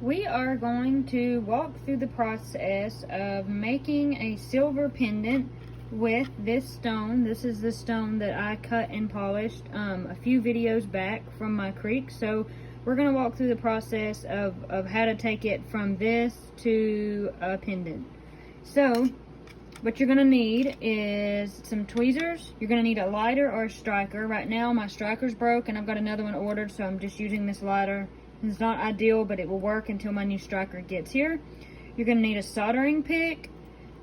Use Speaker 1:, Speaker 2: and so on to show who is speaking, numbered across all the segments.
Speaker 1: We are going to walk through the process of making a silver pendant with this stone. This is the stone that I cut and polished a few videos back from my creek. So we're going to walk through the process of how to take it from this to a pendant. So what you're going to need is some tweezers. You're going to need a lighter or a striker. Right now my striker's broke and I've got another one ordered, so I'm just using this lighter. It's not ideal, but it will work until my new striker gets here. You're going to need a soldering pick,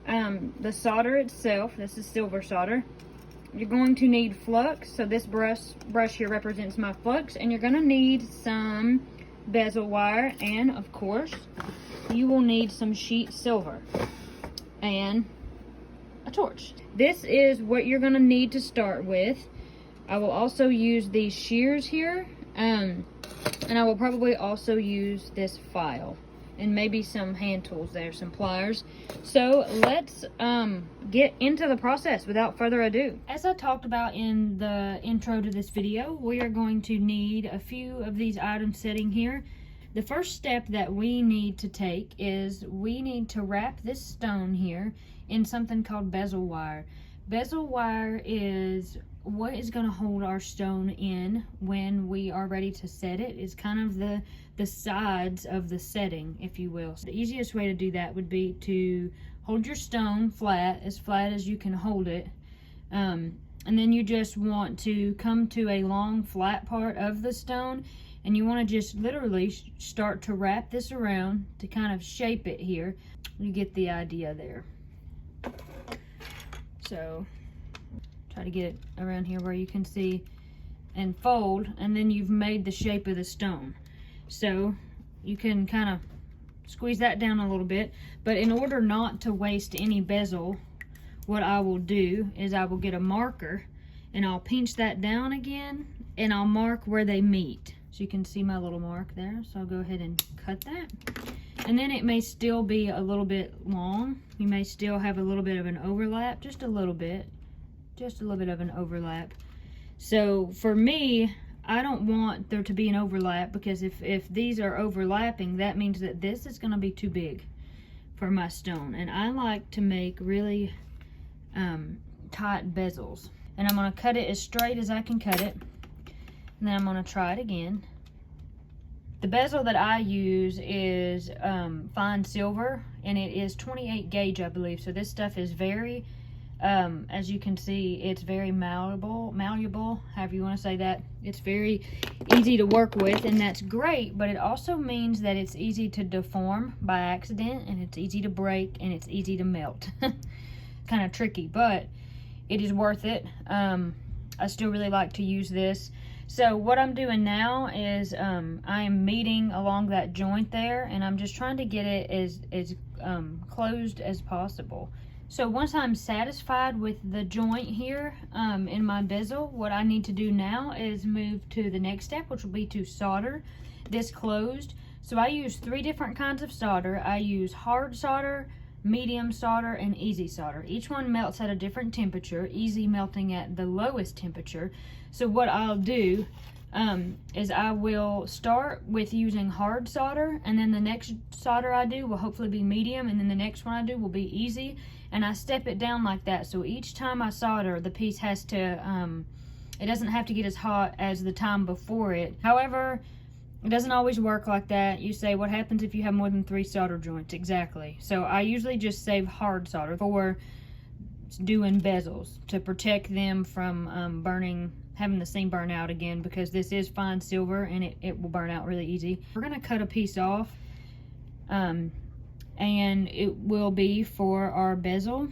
Speaker 1: the solder itself. This is silver solder. You're going to need flux, so this brush here represents my flux, and you're going to need some bezel wire, and of course you will need some sheet silver and a torch. This is what you're going to need to start with. I will also use these shears here, and I will probably also use this file and maybe some hand tools there, some pliers. So let's get into the process without further ado. As I talked about in the intro to this video, we are going to need a few of these items sitting here. The first step that we need to take is we need to wrap this stone here in something called bezel wire. Bezel wire is what is going to hold our stone in when we are ready to set it. Is kind of the sides of the setting, if you will. So the easiest way to do that would be to hold your stone flat as you can hold it, and then you just want to come to a long flat part of the stone, and you want to just literally start to wrap this around to kind of shape it here. You get the idea there. So try to get it around here where you can see, and fold, and then you've made the shape of the stone. So you can kind of squeeze that down a little bit, but in order not to waste any bezel, what I will do is I will get a marker and I'll pinch that down again, and I'll mark where they meet. So you can see my little mark there. So I'll go ahead and cut that. And then it may still be a little bit long. You may still have a little bit of an overlap, just a little bit of an overlap. So for me, I don't want there to be an overlap, because if these are overlapping, that means that this is going to be too big for my stone, and I like to make really tight bezels. And I'm going to cut it as straight as I can cut it, and then I'm going to try it again. The bezel that I use is fine silver, and it is 28 gauge, I believe. So this stuff is very as you can see, it's very malleable, however you want to say that. It's very easy to work with, and that's great, but it also means that it's easy to deform by accident, and it's easy to break, and it's easy to melt. Kind of tricky, but it is worth it. I still really like to use this. So what I'm doing now is I am meeting along that joint there, and I'm just trying to get it as closed as possible. So once I'm satisfied with the joint here in my bezel, what I need to do now is move to the next step, which will be to solder this closed. So I use 3 different kinds of solder. I use hard solder, medium solder, and easy solder. Each one melts at a different temperature, easy melting at the lowest temperature. So what I'll do is I will start with using hard solder, and then the next solder I do will hopefully be medium, and then the next one I do will be easy, and I step it down like that. So each time I solder, the piece has to, it doesn't have to get as hot as the time before it. However, it doesn't always work like that. You say, what happens if you have more than 3 solder joints? Exactly. So I usually just save hard solder for doing bezels to protect them from having the seam burn out again, because this is fine silver and it will burn out really easy. We're going to cut a piece off, and it will be for our bezel.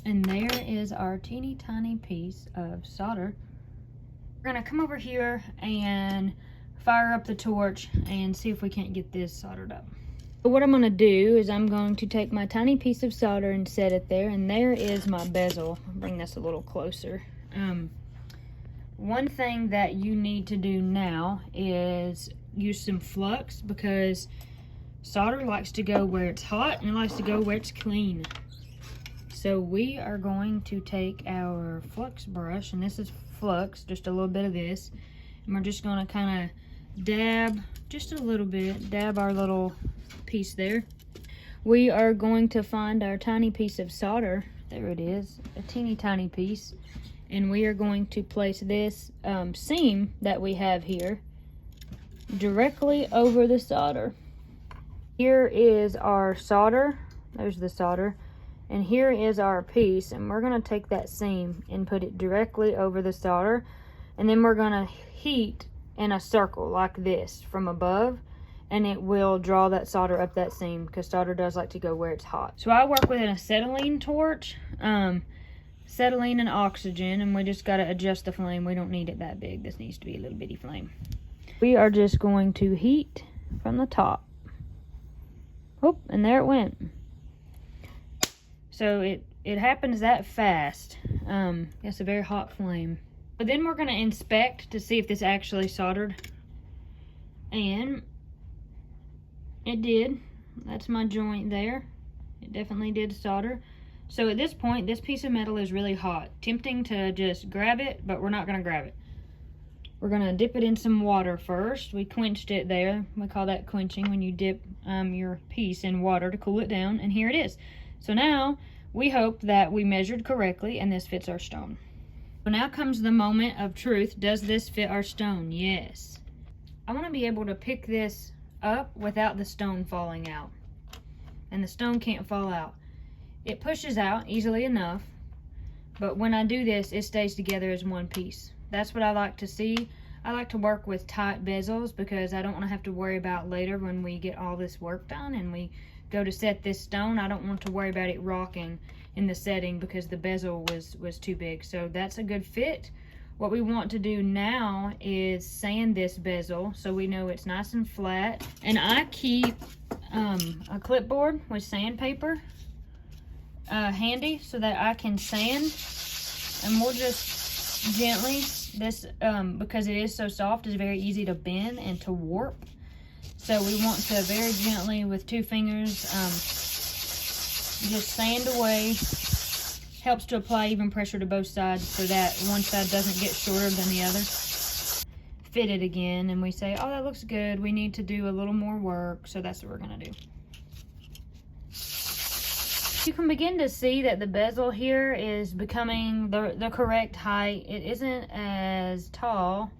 Speaker 1: And there is our teeny tiny piece of solder. We're going to come over here and fire up the torch and see if we can't get this soldered up. So what I'm going to do is I'm going to take my tiny piece of solder and set it there, and there is my bezel. I'll bring this a little closer. One thing that you need to do now is use some flux, because solder likes to go where it's hot and it likes to go where it's clean. So we are going to take our flux brush, and this is flux, just a little bit of this, and we're just going to kind of dab just a little bit, dab our little piece there. We are going to find our tiny piece of solder. There it is, a teeny tiny piece. And we are going to place this seam that we have here directly over the solder. Here is our solder. There's the solder. And here is our piece. And we're going to take that seam and put it directly over the solder. And then we're going to heat in a circle like this from above. And it will draw that solder up that seam, because solder does like to go where it's hot. So I work with an acetylene torch. Acetylene and oxygen, and we just got to adjust the flame. We don't need it that big. This needs to be a little bitty flame. We are just going to heat from the top. Oh, and there it went. So it happens that fast. It's a very hot flame. But then we're going to inspect to see if this actually soldered. And it did. That's my joint there. It definitely did solder. So at this point, this piece of metal is really hot. Tempting to just grab it, but we're not going to grab it. We're going to dip it in some water first. We quenched it there. We call that quenching, when you dip your piece in water to cool it down. And here it is. So now we hope that we measured correctly and this fits our stone. So now comes the moment of truth. Does this fit our stone? Yes. I want to be able to pick this up without the stone falling out. And the stone can't fall out. It pushes out easily enough, but when I do this, it stays together as one piece. That's what I like to see. I like to work with tight bezels because I don't want to have to worry about later when we get all this work done and we go to set this stone. I don't want to worry about it rocking in the setting because the bezel was too big. So that's a good fit. What we want to do now is sand this bezel so we know it's nice and flat. And I keep a clipboard with sandpaper handy so that I can sand, and we'll just gently, this because it is so soft, it's very easy to bend and to warp, so we want to very gently with 2 fingers just sand away. Helps to apply even pressure to both sides so that one side doesn't get shorter than the other. Fit it again and we say, oh, that looks good, we need to do a little more work, so that's what we're going to do. You can begin to see that the bezel here is becoming the correct height. It isn't as tall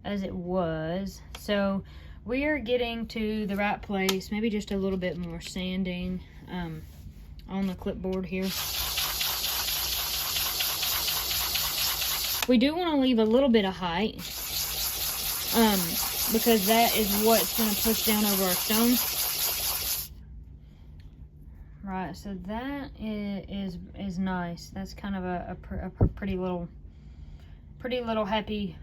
Speaker 1: as it was, so we are getting to the right place. Maybe just a little bit more sanding on the clipboard here. We do want to leave a little bit of height because that is what's going to push down over our stone. Right, so that is nice. That's kind of a pretty little happy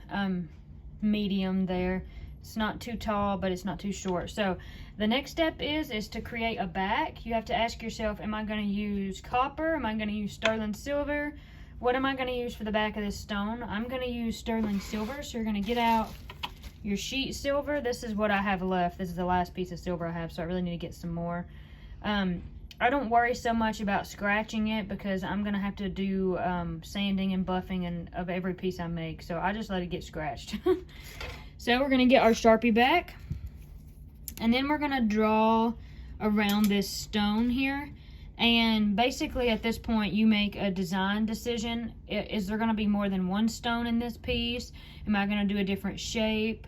Speaker 1: medium there. It's not too tall, but it's not too short. So the next step is to create a back. You have to ask yourself, am I going to use copper? Am I going to use sterling silver? What am I going to use for the back of this stone? I'm going to use sterling silver. So you're going to get out your sheet silver. This is what I have left. This is the last piece of silver I have, so I really need to get some more. I don't worry so much about scratching it because I'm going to have to do sanding and buffing of every piece I make. So I just let it get scratched. So we're going to get our Sharpie back. And then we're going to draw around this stone here. And basically at this point you make a design decision. Is there going to be more than one stone in this piece? Am I going to do a different shape?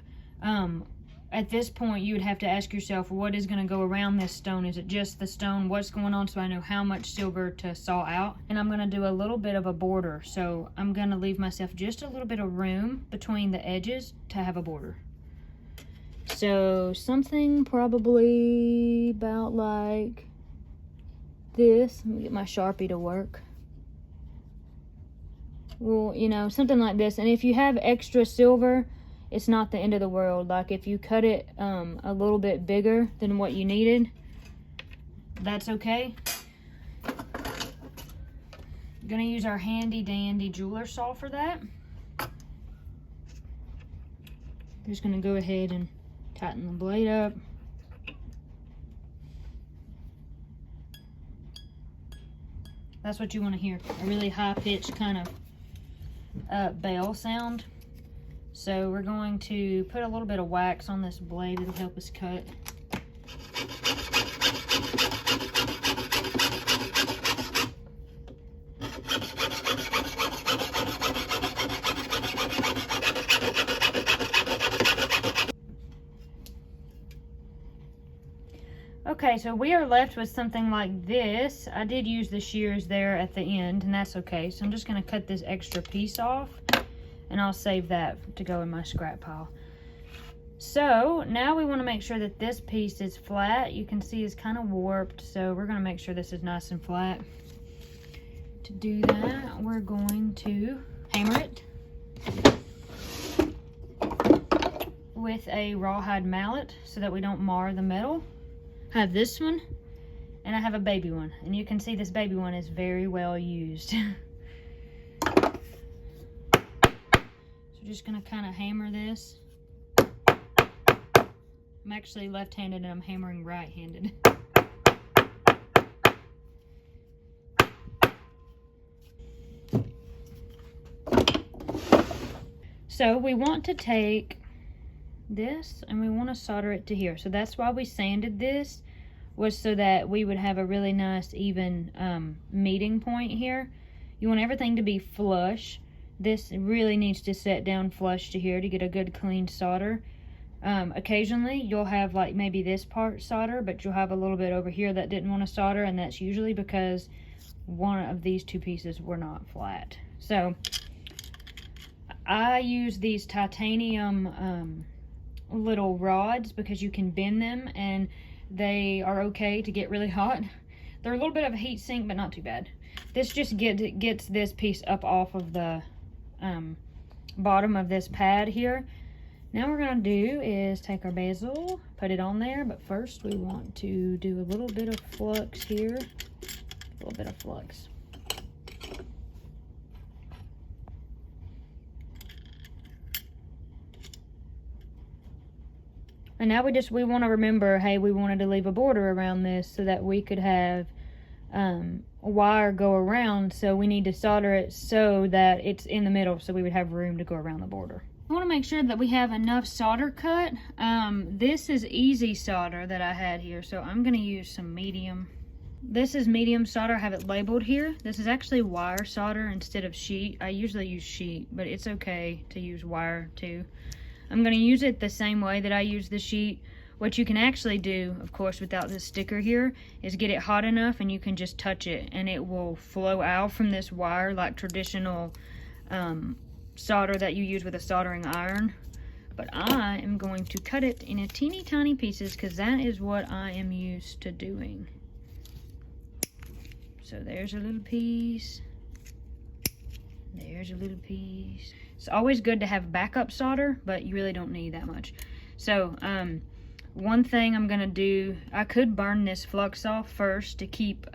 Speaker 1: At this point you would have to ask yourself, what is going to go around this stone? Is it just the stone? What's going on, so I know how much silver to saw out? And I'm going to do a little bit of a border, so I'm going to leave myself just a little bit of room between the edges to have a border. So something probably about like this. Let me get my Sharpie to work. Well, you know, something like this. And if you have extra silver, it's not the end of the world. Like if you cut it a little bit bigger than what you needed, that's okay. I'm gonna use our handy dandy jeweler saw for that. Just gonna go ahead and tighten the blade up. That's what you want to hear, a really high-pitched kind of bell sound. So we're going to put a little bit of wax on this blade. It'll help us cut. Okay, so we are left with something like this. I did use the shears there at the end, and that's okay. So I'm just going to cut this extra piece off, and I'll save that to go in my scrap pile. So now we want to make sure that this piece is flat. You can see it's kind of warped, so we're going to make sure this is nice and flat. To do that, we're going to hammer it with a rawhide mallet so that we don't mar the metal. I have this one, and I have a baby one, and you can see this baby one is very well used. So just gonna kind of hammer this. I'm actually left-handed and I'm hammering right-handed. So we want to take this and we want to solder it to here. So that's why we sanded this, was so that we would have a really nice even meeting point here. You want everything to be flush. This really needs to set down flush to here to get a good clean solder. Occasionally you'll have like maybe this part solder, but you'll have a little bit over here that didn't want to solder, and that's usually because one of these two pieces were not flat. So I use these titanium little rods because you can bend them and they are okay to get really hot. They're a little bit of a heat sink, but not too bad. This just gets this piece up off of the bottom of this pad here. Now what we're going to do is take our bezel, put it on there, but first we want to do a little bit of flux here. A little bit of flux. And now we want to remember, hey, we wanted to leave a border around this so that we could have a wire go around. So we need to solder it so that it's in the middle, so we would have room to go around the border. I want to make sure that we have enough solder cut. This is easy solder that I had here, so I'm going to use some medium. This is medium solder. I have it labeled here. This is actually wire solder instead of sheet. I usually use sheet, but it's okay to use wire too. I'm going to use it the same way that I use the sheet. What you can actually do, of course, without this sticker here, is get it hot enough and you can just touch it and it will flow out from this wire like traditional solder that you use with a soldering iron. But I am going to cut it in a teeny tiny pieces because that is what I am used to doing. So there's a little piece. There's a little piece. It's always good to have backup solder, but you really don't need that much. So one thing I'm gonna do, I could burn this flux off first to keep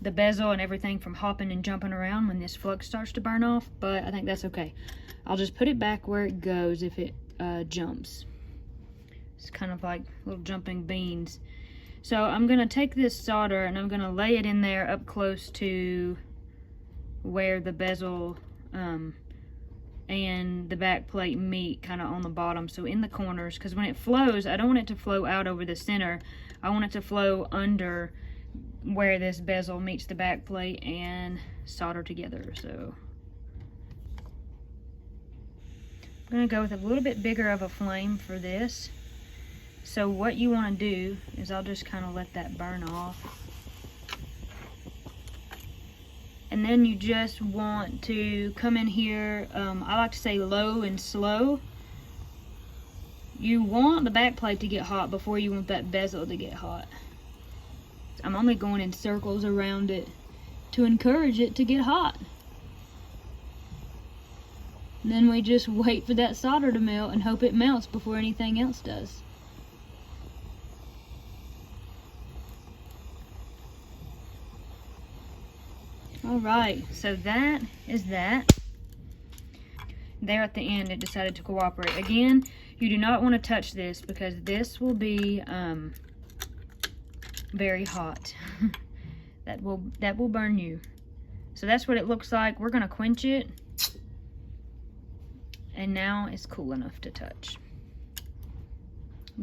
Speaker 1: the bezel and everything from hopping and jumping around when this flux starts to burn off, but I think that's okay. I'll just put it back where it goes if it jumps. It's kind of like little jumping beans. So I'm gonna take this solder and I'm gonna lay it in there up close to where the bezel and the back plate meet, kind of on the bottom, so in the corners, because when it flows, I don't want it to flow out over the center. I want it to flow under where this bezel meets the back plate and solder together. So I'm going to go with a little bit bigger of a flame for this. So what you want to do is I'll just kind of let that burn off. And then you just want to come in here, I like to say low and slow. You want the back plate to get hot before you want that bezel to get hot. I'm only going in circles around it to encourage it to get hot. And then we just wait for that solder to melt and hope it melts before anything else does. Alright, so that is that. There at the end it decided to cooperate. Again, you do not want to touch this because this will be very hot. that will burn you. So that's what it looks like. We're going to quench it. and now it's cool enough to touch.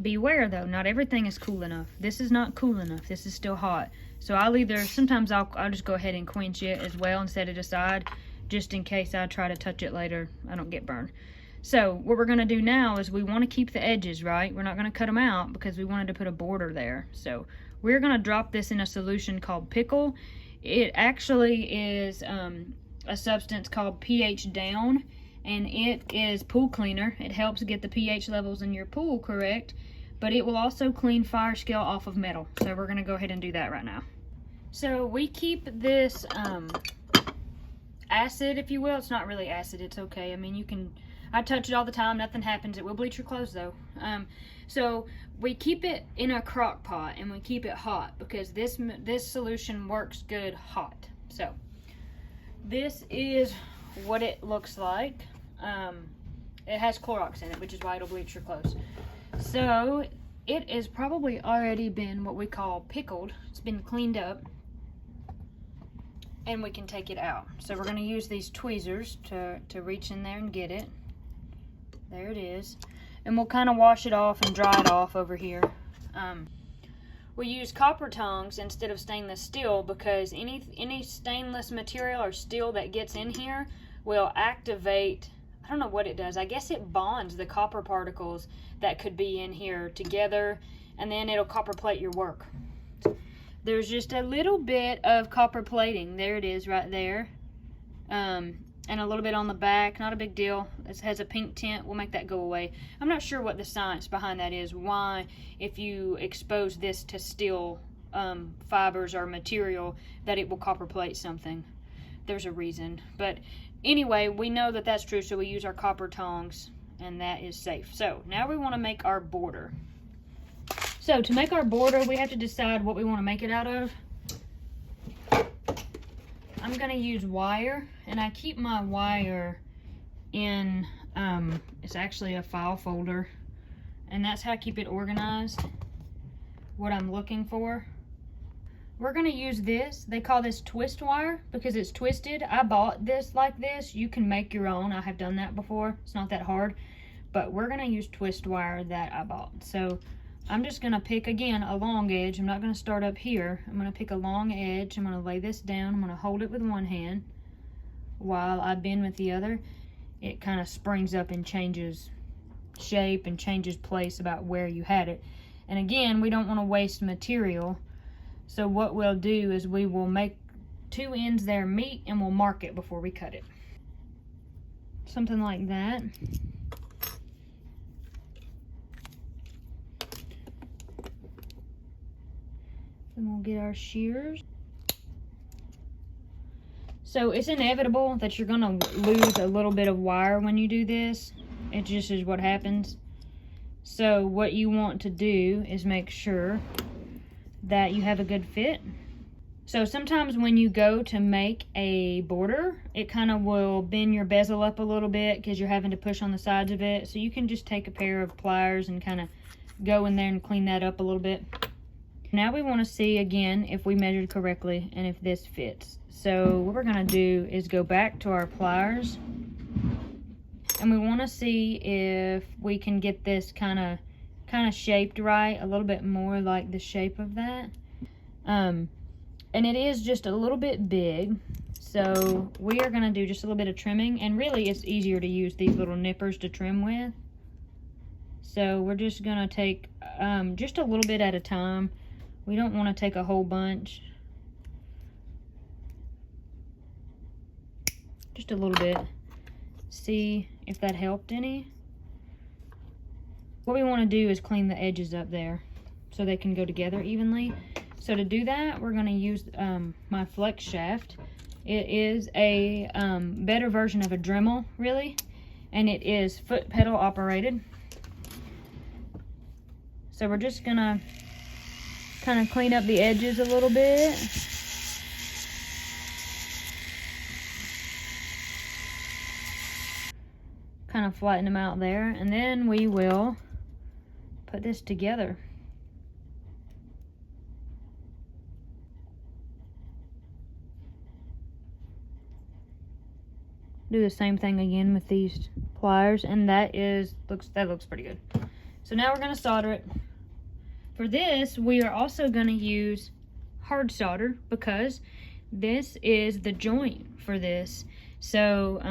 Speaker 1: Beware though, not everything is cool enough. This is not cool enough. This is still hot. So sometimes I'll just go ahead and quench it as well and set it aside, just in case I try to touch it later, I don't get burned. So what we're gonna do now is we wanna keep the edges, right? We're not gonna cut them out because we wanted to put a border there. So we're gonna drop this in a solution called pickle. It actually is a substance called pH down, and it is pool cleaner. It helps get the pH levels in your pool correct, but it will also clean fire scale off of metal. So we're gonna go ahead and do that right now. So we keep this acid, if you will. It's not really acid, it's okay. I mean, I touch it all the time, nothing happens. It will bleach your clothes though. So we keep it in a crock pot and we keep it hot because this solution works good hot. So this is what it looks like. It has Clorox in it, which is why it'll bleach your clothes. So it is probably already been what we call pickled. It's been cleaned up and we can take it out. So we're gonna use these tweezers to reach in there and get it. There it is. And we'll kind of wash it off and dry it off over here. We use copper tongs instead of stainless steel because any stainless material or steel that gets in here will activate, I don't know what it does. I guess it bonds the copper particles that could be in here together, and then it'll copper plate your work. There's just a little bit of copper plating. There it is right there. And a little bit on the back, not a big deal. It has a pink tint, we'll make that go away. I'm not sure what the science behind that is, why if you expose this to steel fibers or material that it will copper plate something. There's a reason, but anyway, we know that that's true, so we use our copper tongs and that is safe. So now we want to make our border. So to make our border, we have to decide what we want to make it out of. I'm gonna use wire, and I keep my wire in, it's actually a file folder, and that's how I keep it organized, what I'm looking for. We're gonna use this, they call this twist wire because it's twisted. I bought this like this. You can make your own, I have done that before. It's not that hard, but we're gonna use twist wire that I bought. So I'm just gonna pick, again, a long edge. I'm not gonna start up here. I'm gonna pick a long edge. I'm gonna lay this down. I'm gonna hold it with one hand while I bend with the other. It kind of springs up and changes shape and changes place about where you had it. And again, we don't wanna waste material. So what we'll do is we will make two ends there meet and we'll mark it before we cut it. Something like that. And we'll get our shears. So it's inevitable that you're gonna lose a little bit of wire when you do this. It just is what happens. So what you want to do is make sure that you have a good fit. So sometimes when you go to make a border, it kind of will bend your bezel up a little bit because you're having to push on the sides of it. So you can just take a pair of pliers and kind of go in there and clean that up a little bit. Now we want to see again if we measured correctly and if this fits. So what we're going to do is go back to our pliers and we want to see if we can get this kind of shaped right, a little bit more like the shape of that. And it is just a little bit big, so we are going to do just a little bit of trimming, and really it's easier to use these little nippers to trim with. So we're just going to take just a little bit at a time. We don't want to take a whole bunch. Just a little bit. See if that helped any. What we want to do is clean the edges up there so they can go together evenly. So to do that, we're going to use my flex shaft. It is a better version of a Dremel, really, and it is foot pedal operated. So we're just going to kind of clean up the edges a little bit. Kind of flatten them out there, and then we will put this together. do the same thing again with these pliers, and that looks pretty good. So now we're going to solder it. For this, we are also going to use hard solder because this is the joint for this. So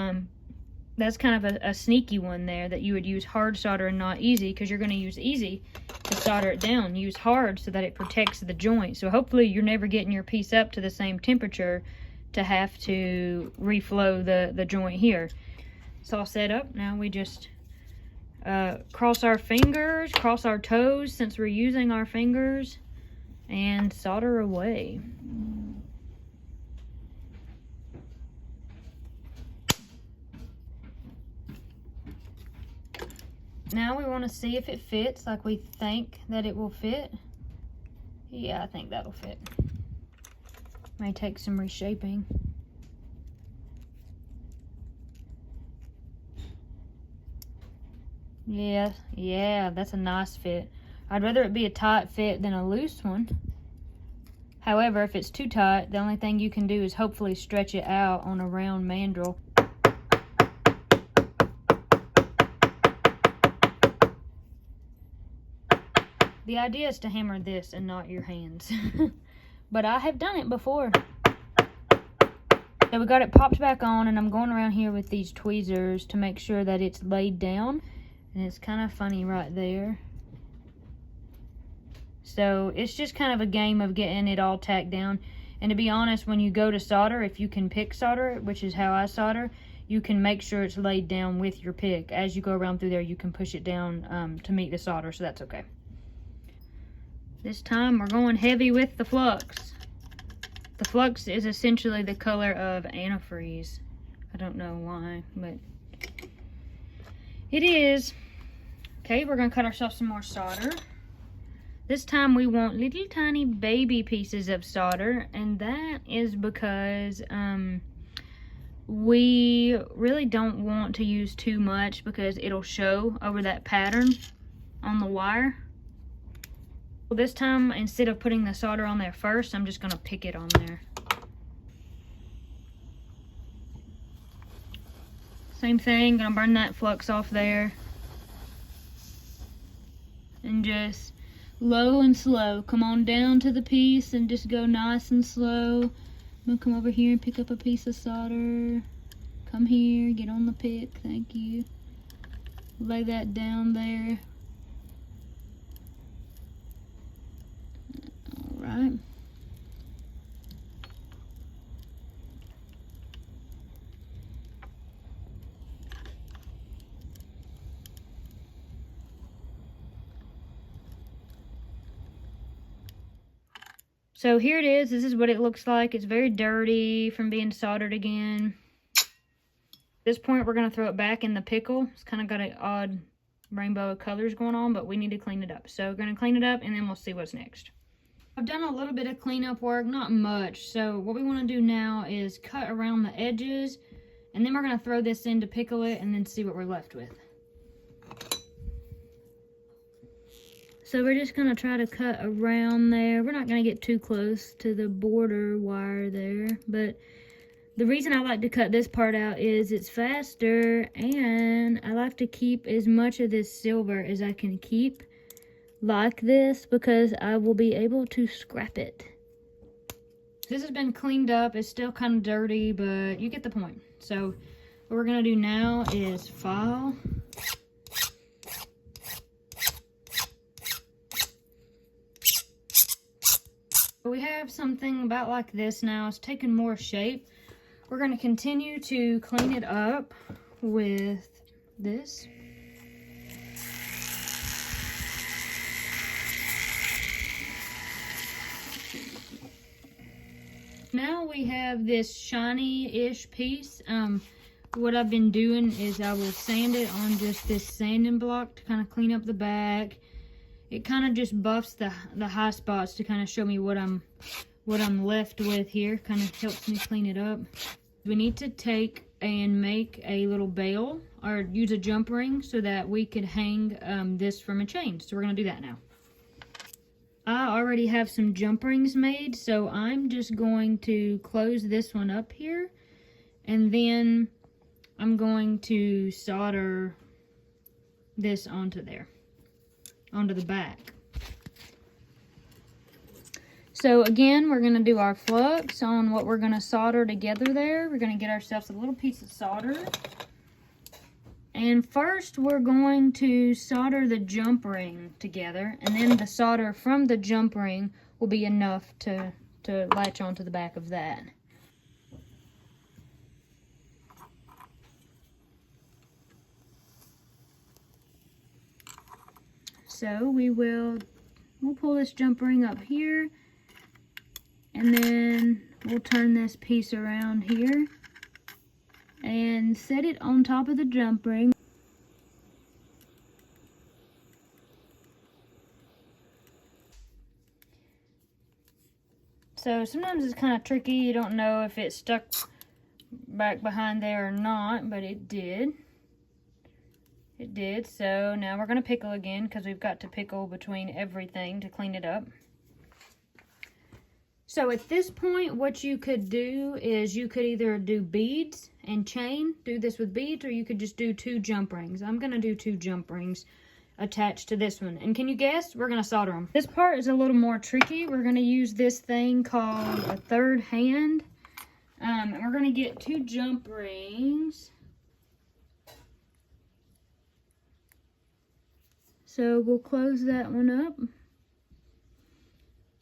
Speaker 1: that's kind of a sneaky one there, that you would use hard solder and not easy, because you're going to use easy to solder it down. Use hard so that it protects the joint. So hopefully you're never getting your piece up to the same temperature to have to reflow the joint here. It's all set up. Now we just cross our fingers, cross our toes since we're using our fingers, and solder away. Now we want to see if it fits like we think that it will fit. Yeah, I think that'll fit. May take some reshaping. Yeah, that's a nice fit. I'd rather it be a tight fit than a loose one. However, if it's too tight, the only thing you can do is hopefully stretch it out on a round mandrel. The idea is to hammer this and not your hands. But I have done it before. So we got it popped back on, and I'm going around here with these tweezers to make sure that it's laid down. And it's kind of funny right there. So it's just kind of a game of getting it all tacked down. And to be honest, when you go to solder, if you can pick solder, which is how I solder, you can make sure it's laid down with your pick. As you go around through there, you can push it down to meet the solder, so that's okay. This time we're going heavy with the flux. The flux is essentially the color of antifreeze. I don't know why, but it is. Okay, we're gonna cut ourselves some more solder. This time we want little tiny baby pieces of solder, and that is because we really don't want to use too much because it'll show over that pattern on the wire. Well, this time, instead of putting the solder on there first, I'm just gonna pick it on there. Same thing, gonna burn that flux off there. And just low and slow. Come on down to the piece and just go nice and slow. I'm gonna come over here and pick up a piece of solder. Come here, get on the pick, thank you. Lay that down there. Alright. So here it is. This is what it looks like. It's very dirty from being soldered again. At this point, we're going to throw it back in the pickle. It's kind of got an odd rainbow of colors going on, but we need to clean it up. So we're going to clean it up, and then we'll see what's next. I've done a little bit of cleanup work, not much. So what we want to do now is cut around the edges, and then we're going to throw this in to pickle it, and then see what we're left with. So we're just going to try to cut around there. We're not going to get too close to the border wire there. But the reason I like to cut this part out is it's faster. And I like to keep as much of this silver as I can keep like this, because I will be able to scrap it. This has been cleaned up. It's still kind of dirty, but you get the point. So what we're going to do now is file. We have something about like this now. It's taken more shape. We're going to continue to clean it up with this. Now we have this shiny-ish piece. What I've been doing is I will sand it on just this sanding block to kind of clean up the back. It kind of just buffs the high spots to kind of show me what I'm left with here. Kind of helps me clean it up. We need to take and make a little bail or use a jump ring so that we could hang this from a chain. So we're going to do that now. I already have some jump rings made, so I'm just going to close this one up here, and then I'm going to solder this onto there, onto the back. So again, we're gonna do our flux on what we're gonna solder together there. We're gonna get ourselves a little piece of solder. And first we're going to solder the jump ring together, and then the solder from the jump ring will be enough to latch onto the back of that. So we'll pull this jump ring up here, and then we'll turn this piece around here and set it on top of the jump ring. So sometimes it's kind of tricky. You don't know if it's stuck back behind there or not, but it did. It did. So now we're going to pickle again, because we've got to pickle between everything to clean it up. So at this point, what you could do is you could either do beads and chain, do this with beads, or you could just do 2 jump rings. I'm going to do 2 jump rings attached to this one. And can you guess? We're going to solder them. This part is a little more tricky. We're going to use this thing called a third hand. And we're going to get 2 jump rings. So we'll close that one up.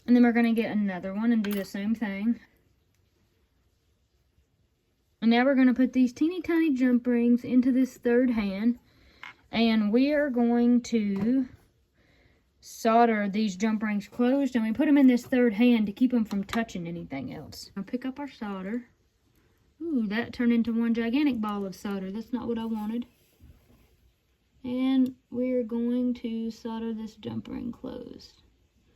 Speaker 1: And then we're going to get another one and do the same thing. And now we're going to put these teeny tiny jump rings into this third hand. And we are going to solder these jump rings closed. And we put them in this third hand to keep them from touching anything else. I'll pick up our solder. Ooh, that turned into one gigantic ball of solder. That's not what I wanted. And we're going to solder this jump ring closed.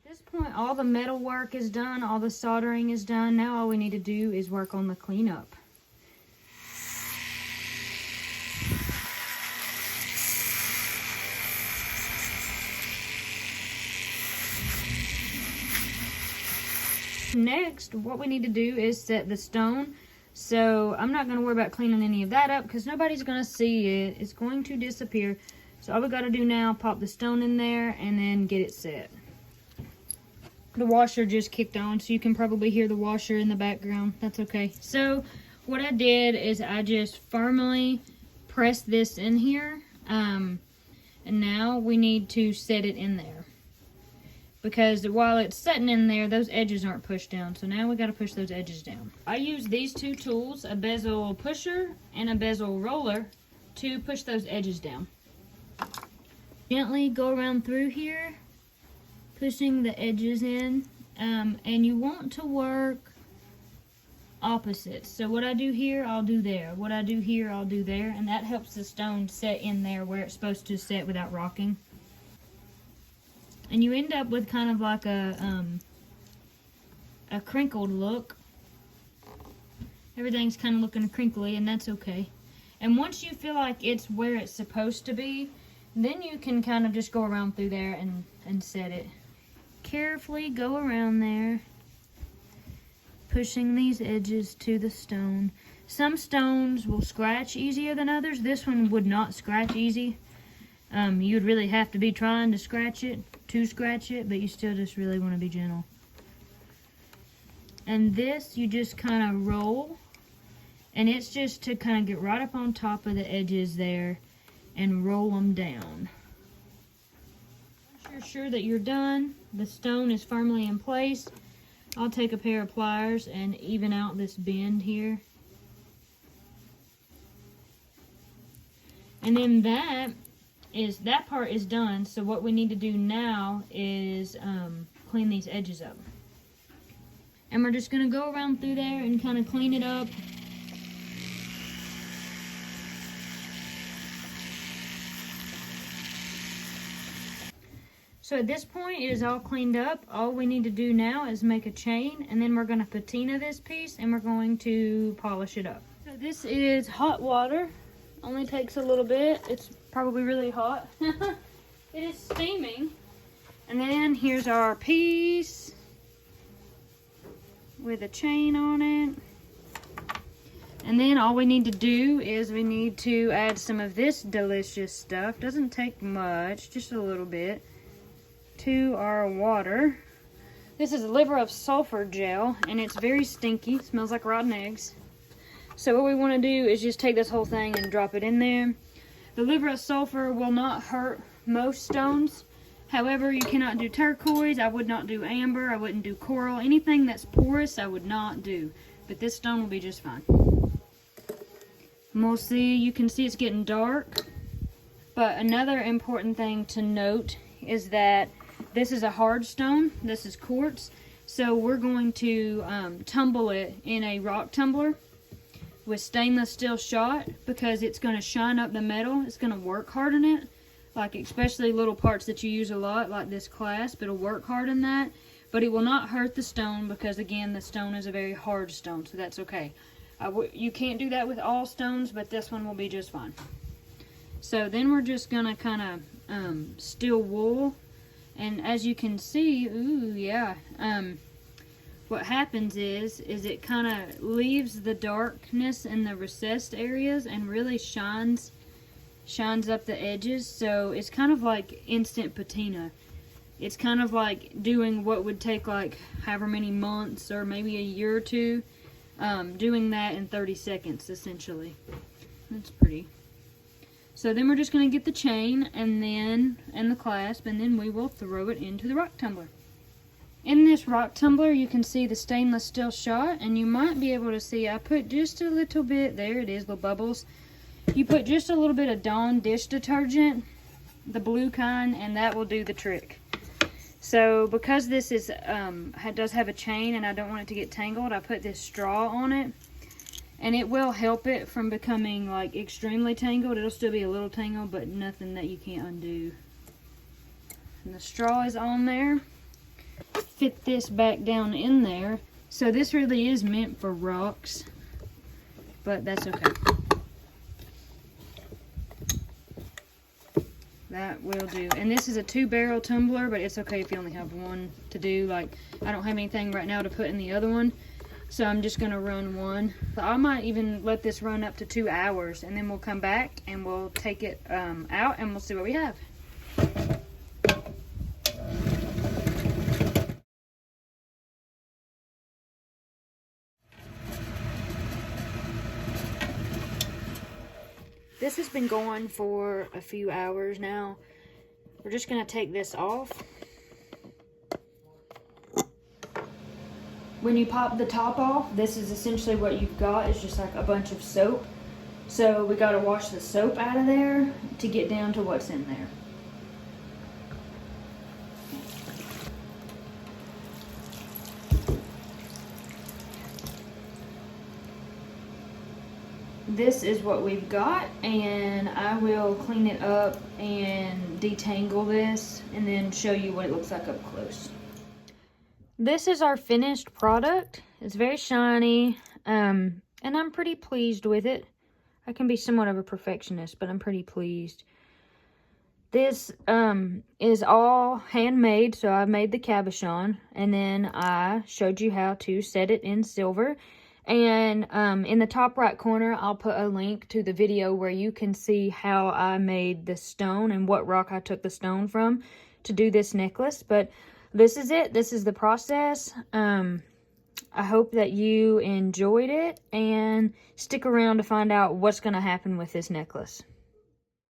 Speaker 1: At this point, all the metal work is done, all the soldering is done. Now all we need to do is work on the cleanup. Next, what we need to do is set the stone. So I'm not going to worry about cleaning any of that up, because nobody's going to see it. It's going to disappear. So all we got to do now, pop the stone in there and then get it set. The washer just kicked on, so you can probably hear the washer in the background. That's okay. So what I did is I just firmly pressed this in here. And now we need to set it in there, because while it's setting in there, those edges aren't pushed down. So now we got to push those edges down. I use these 2 tools, a bezel pusher and a bezel roller, to push those edges down. Gently go around through here, pushing the edges in, and you want to work opposites. So what I do here, I'll do there. What I do here, I'll do there, and that helps the stone set in there where it's supposed to set without rocking. And you end up with kind of like a crinkled look. Everything's kind of looking crinkly, and that's okay. And once you feel like it's where it's supposed to be, then you can kind of just go around through there and set it. Carefully go around there, pushing these edges to the stone. Some stones will scratch easier than others. This one would not scratch easy. You'd really have to be trying to scratch it, but you still just really want to be gentle. And this, you just kind of roll, and it's just to kind of get right up on top of the edges there and roll them down. Once you're sure that you're done, the stone is firmly in place, I'll take a pair of pliers and even out this bend here. And then that part is done. So what we need to do now is clean these edges up. And we're just going to go around through there and kind of clean it up. So at this point, it is all cleaned up. All we need to do now is make a chain, and then we're going to patina this piece, and we're going to polish it up. So this is hot water. Only takes a little bit. It's probably really hot. It is steaming. And then here's our piece with a chain on it. And then all we need to do is we need to add some of this delicious stuff. Doesn't take much, just a little bit, to our water. This is liver of sulfur gel, and it's very stinky. It smells like rotten eggs. So what we want to do is just take this whole thing and drop it in there. The liver of sulfur will not hurt most stones. However, you cannot do turquoise. I would not do amber. I wouldn't do coral. Anything that's porous, I would not do. But this stone will be just fine. And we'll see, you can see it's getting dark. But another important thing to note is that this is a hard stone. This is quartz. So we're going to tumble it in a rock tumbler with stainless steel shot, because it's going to shine up the metal. It's going to work hard in it, like especially little parts that you use a lot, like this clasp. It'll work hard in that, but it will not hurt the stone, because again, the stone is a very hard stone, so that's okay. You can't do that with all stones, but this one will be just fine. So then we're just going to kind of steel wool, and as you can see, ooh yeah, what happens is it kind of leaves the darkness in the recessed areas and really shines up the edges. So it's kind of like instant patina. It's kind of like doing what would take like however many months or maybe a year or two, doing that in 30 seconds essentially. That's pretty. So then we're just going to get the chain and the clasp, and then we will throw it into the rock tumbler. In this rock tumbler, you can see the stainless steel shot, and you might be able to see I put just a little bit, there it is, little bubbles. You put just a little bit of Dawn dish detergent, the blue kind, and that will do the trick. So because this is does have a chain and I don't want it to get tangled, I put this straw on it, and it will help it from becoming like extremely tangled. It'll still be a little tangled, but nothing that you can't undo. And the straw is on there. Fit this back down in there. So this really is meant for rocks, but that's okay. That will do. And this is a 2-barrel tumbler, but it's okay if you only have one to do. Like, I don't have anything right now to put in the other one, so I'm just gonna run one. I might even let this run up to 2 hours, and then we'll come back and we'll take it out and we'll see what we have. This has been going for a few hours now. We're just going to take this off. When you pop the top off, this is essentially what you've got. It's just like a bunch of soap. So we got to wash the soap out of there to get down to what's in there. This is what we've got, and I will clean it up and detangle this and then show you what it looks like up close. This is our finished product. It's very shiny, and I'm pretty pleased with it. I can be somewhat of a perfectionist, but I'm pretty pleased. This is all handmade, so I made the cabochon, and then I showed you how to set it in silver. And in the top right corner, I'll put a link to the video where you can see how I made the stone and what rock I took the stone from to do this necklace. But this is it. This is the process. I hope that you enjoyed it, and stick around to find out what's going to happen with this necklace.